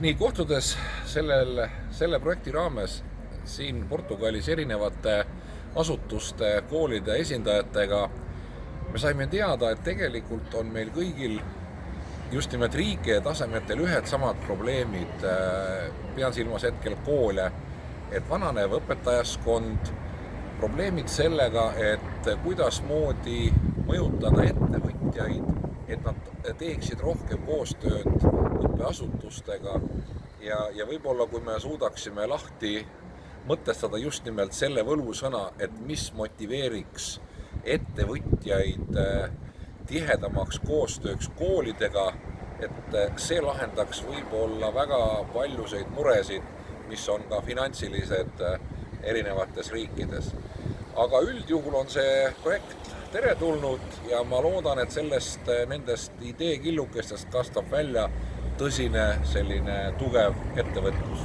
Nii kohtudes selle projekti raames siin Portugalis erinevate asutuste, koolide esindajatega me saime teada, et tegelikult on meil kõigil just nimelt riigi tasemetel ühed samad probleemid. Pean silmas hetkel koole, et vananev õpetajaskond, probleemid sellega, et kuidasmoodi mõjutada ettevõtjaid, et nad teeksid rohkem koostööd õppeasutustega ja võib-olla kui me suudaksime lahti mõtestada just nimelt selle võlusõna, et mis motiveeriks ettevõtjaid tihedamaks koostööks koolidega, et see lahendaks võib-olla väga paljuseid muresid, mis on ka finantsilised erinevates riikides. Aga üldjuhul on see projekt teretulnud ja ma loodan, et nendest ideekillukestest kastab välja tõsine selline tugev ettevõtlus.